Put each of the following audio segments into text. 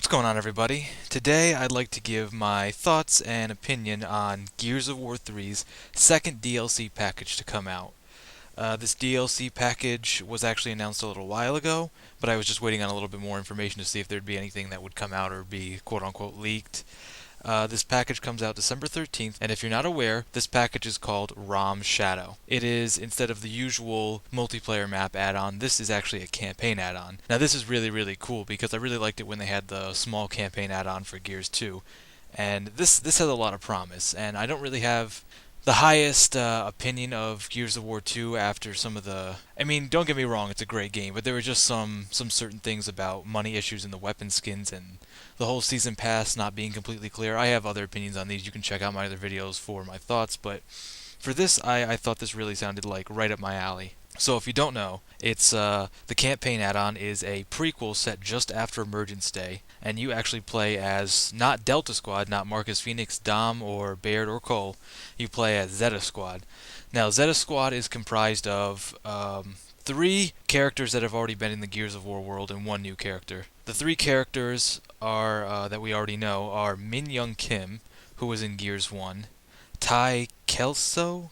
What's going on, everybody? Today I'd like to give my thoughts and opinion on Gears of War 3's second DLC package to come out. This DLC package was actually announced a little while ago, but I was just waiting on a little bit more information to see if there'd be anything that would come out or be quote-unquote leaked. This package comes out December 13th, and if you're not aware, this package is called RAAM Shadow. It is, instead of the usual multiplayer map add-on, this is actually a campaign add-on. Now this is really, really cool because I really liked it when they had the small campaign add-on for Gears 2. And this has a lot of promise, and I don't really have the highest opinion of Gears of War 2 after some of the... I mean, don't get me wrong, it's a great game, but there were just some certain things about money issues in the weapon skins and the whole season pass not being completely clear. I have other opinions on these. You can check out my other videos for my thoughts, but for this, I thought this really sounded like right up my alley. So if you don't know, it's the campaign add-on is a prequel set just after Emergence Day, and you actually play as not Delta Squad, not Marcus Phoenix, Dom, or Baird, or Cole. You play as Zeta Squad. Now, Zeta Squad is comprised of three characters that have already been in the Gears of War world and one new character. The three characters are that we already know are Min Young Kim, who was in Gears 1, Ty Kelso.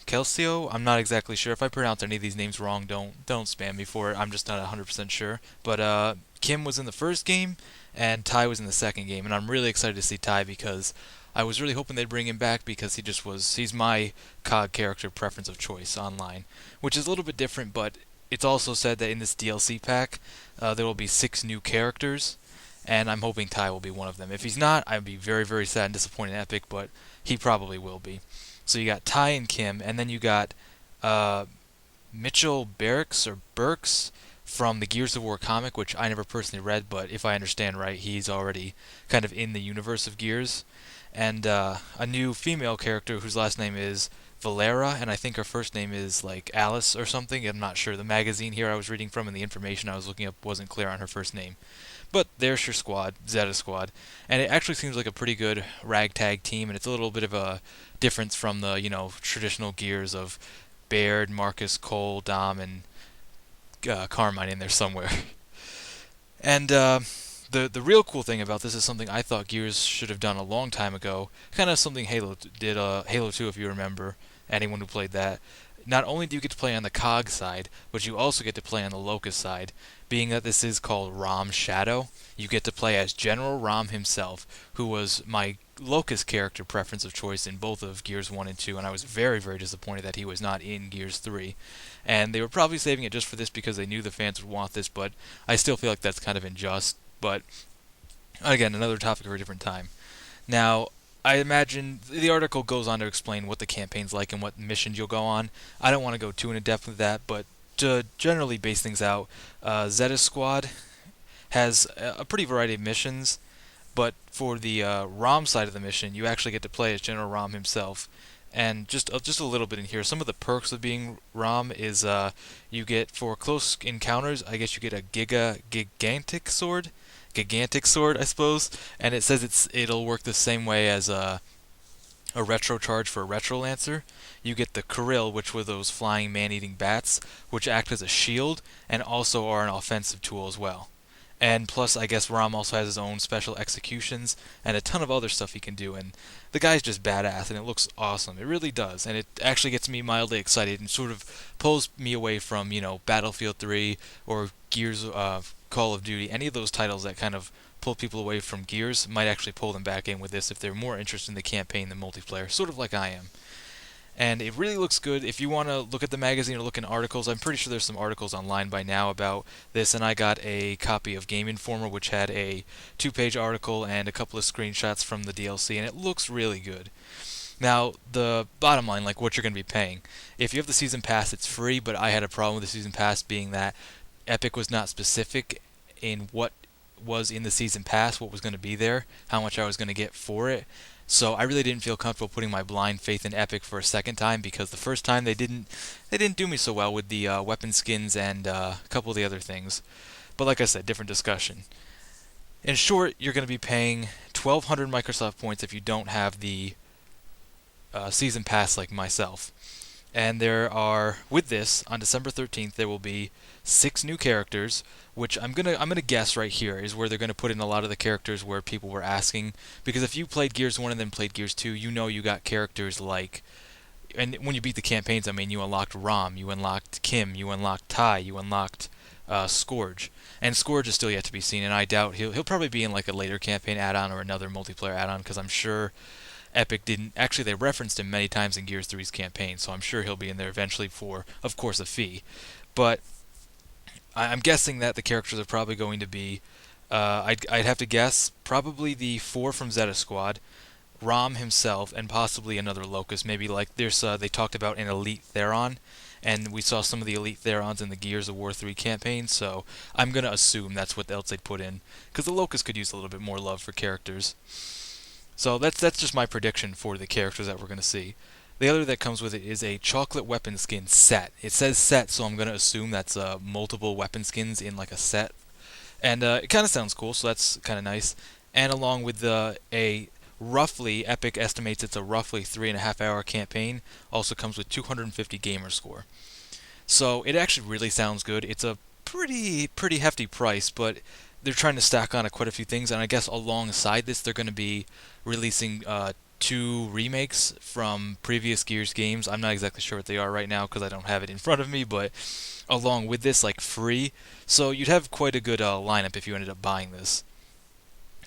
I'm not exactly sure. If I pronounce any of these names wrong, don't spam me for it. I'm just not 100% sure. But Kim was in the first game, and Ty was in the second game, and I'm really excited to see Ty because I was really hoping they'd bring him back because he's my COG character preference of choice online, which is a little bit different, but it's also said that in this DLC pack, there will be 6 new characters, and I'm hoping Ty will be one of them. If he's not, I'd be very, very sad and disappointed in Epic, but he probably will be. So you got Ty and Kim, and then you got Mitchell Burks from the Gears of War comic, which I never personally read, but if I understand right, he's already kind of in the universe of Gears. And a new female character whose last name is Valera, and I think her first name is like Alice or something. I'm not sure. The magazine here I was reading from and the information I was looking up wasn't clear on her first name. But there's your squad, Zeta Squad, and it actually seems like a pretty good ragtag team, and it's a little bit of a difference from the traditional Gears of Baird, Marcus, Cole, Dom, and Carmine in there somewhere. And the real cool thing about this is something I thought Gears should have done a long time ago, kind of something Halo did, Halo 2 if you remember, anyone who played that. Not only do you get to play on the COG side, but you also get to play on the Locust side. Being that this is called RAAM Shadow, you get to play as General RAAM himself, who was my Locust character preference of choice in both of Gears 1 and 2, and I was very, very disappointed that he was not in Gears 3. And they were probably saving it just for this because they knew the fans would want this, but I still feel like that's kind of unjust. But, again, another topic for a different time. Now, I imagine the article goes on to explain what the campaign's like and what missions you'll go on. I don't want to go too in depth with that, but to generally base things out, Zeta Squad has a pretty variety of missions, but for the RAAM side of the mission, you actually get to play as General RAAM himself. And just a little bit in here, some of the perks of being RAAM is you get, for close encounters, I guess you get a gigantic sword, I suppose, and it says it'll work the same way as a retro charge for a retro lancer. You get the Krill, which were those flying man-eating bats, which act as a shield and also are an offensive tool as well. And plus, I guess RAAM also has his own special executions and a ton of other stuff he can do, and the guy's just badass, and it looks awesome. It really does, and it actually gets me mildly excited and sort of pulls me away from, Battlefield 3 or Gears, Call of Duty. Any of those titles that kind of pull people away from Gears might actually pull them back in with this if they're more interested in the campaign than multiplayer, sort of like I am. And it really looks good. If you want to look at the magazine or look in articles, I'm pretty sure there's some articles online by now about this, and I got a copy of Game Informer, which had a 2-page article and a couple of screenshots from the DLC, and it looks really good. Now, the bottom line, like what you're going to be paying. If you have the Season Pass, it's free, but I had a problem with the Season Pass being that Epic was not specific in what was in the Season Pass, what was going to be there, how much I was going to get for it. So I really didn't feel comfortable putting my blind faith in Epic for a second time because the first time they didn't do me so well with the weapon skins and a couple of the other things. But like I said, different discussion. In short, you're going to be paying 1,200 Microsoft points if you don't have the Season Pass like myself. And there are, with this, on December 13th, there will be 6 new characters, which I'm gonna guess right here is where they're gonna put in a lot of the characters where people were asking. Because if you played Gears 1 and then played Gears 2, you know you got characters like, and when you beat the campaigns, I mean, you unlocked RAAM, you unlocked Kim, you unlocked Ty, you unlocked Scourge, and Scourge is still yet to be seen. And I doubt he'll probably be in like a later campaign add-on or another multiplayer add-on, because I'm sure Epic didn't actually. They referenced him many times in Gears 3's campaign, so I'm sure he'll be in there eventually for, of course, a fee. But I'm guessing that the characters are probably going to be. I'd have to guess probably the 4 from Zeta Squad, Rom himself, and possibly another Locust. Maybe like there's they talked about an Elite Theron, and we saw some of the Elite Therons in the Gears of War 3 campaign. So I'm gonna assume that's what else they'd put in, because the Locust could use a little bit more love for characters. So that's just my prediction for the characters that we're gonna see. The other that comes with it is a chocolate weapon skin set. It says set, so I'm gonna assume that's multiple weapon skins in like a set, and it kind of sounds cool, so that's kind of nice. And along with a roughly, Epic estimates it's a roughly 3.5 hour campaign. Also comes with 250 gamer score. So it actually really sounds good. It's a pretty hefty price, but they're trying to stack on quite a few things. And I guess alongside this, they're going to be releasing 2 remakes from previous Gears games. I'm not exactly sure what they are right now because I don't have it in front of me, but along with this, like free. So you'd have quite a good lineup if you ended up buying this.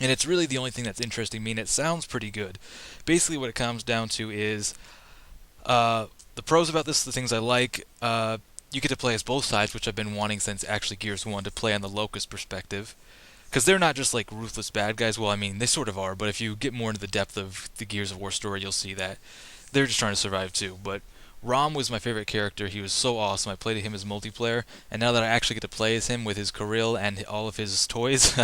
And it's really the only thing that's interesting me, and it sounds pretty good. Basically, what it comes down to is the pros about this, the things I like. You get to play as both sides, which I've been wanting since actually Gears 1 to play on the Locust perspective. Because they're not just like ruthless bad guys. Well, I mean, they sort of are, but if you get more into the depth of the Gears of War story, you'll see that they're just trying to survive too. But Rom was my favorite character. He was so awesome. I played him as multiplayer, and now that I actually get to play as him with his Kirill and all of his toys,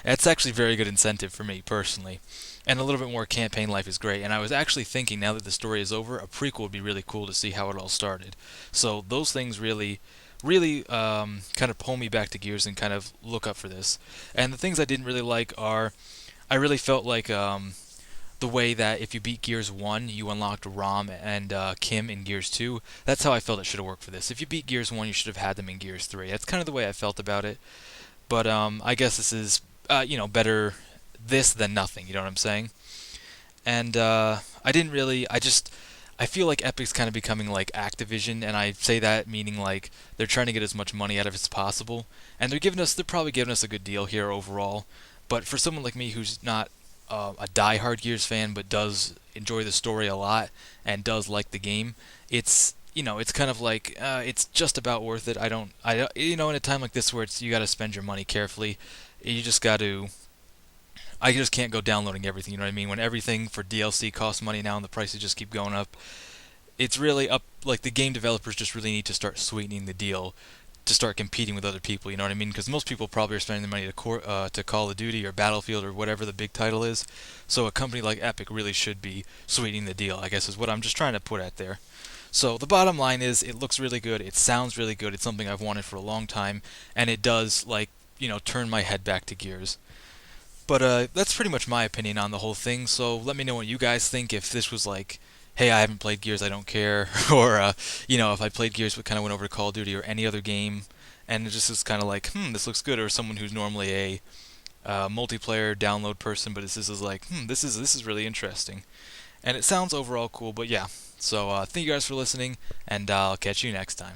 that's actually very good incentive for me personally. And a little bit more campaign life is great. And I was actually thinking, now that the story is over, a prequel would be really cool to see how it all started. So those things really kind of pull me back to Gears and kind of look up for this. And the things I didn't really like are, I really felt like the way that if you beat Gears 1, you unlocked Rom and Kim in Gears 2. That's how I felt it should have worked for this. If you beat Gears 1, you should have had them in Gears 3. That's kind of the way I felt about it. But I guess this is, better this than nothing, you know what I'm saying? And I feel like Epic's kind of becoming like Activision, and I say that meaning like they're trying to get as much money out of it as possible. And they're probably giving us a good deal here overall. But for someone like me who's not a die-hard Gears fan, but does enjoy the story a lot and does like the game, it's kind of like it's just about worth it. In a time like this where you got to spend your money carefully, you just got to. I just can't go downloading everything. You know what I mean? When everything for DLC costs money now and the prices just keep going up, it's really up. Like the game developers just really need to start sweetening the deal to start competing with other people. You know what I mean? Because most people probably are spending their money to Call of Duty or Battlefield or whatever the big title is. So a company like Epic really should be sweetening the deal, I guess, is what I'm just trying to put out there. So the bottom line is, it looks really good. It sounds really good. It's something I've wanted for a long time, and it does turn my head back to Gears. But that's pretty much my opinion on the whole thing. So let me know what you guys think. If this was like, hey, I haven't played Gears, I don't care, or if I played Gears but kind of went over to Call of Duty or any other game, and it just is kind of like, this looks good, or someone who's normally a multiplayer download person, but this is like, this is really interesting, and it sounds overall cool. But yeah, so thank you guys for listening, and I'll catch you next time.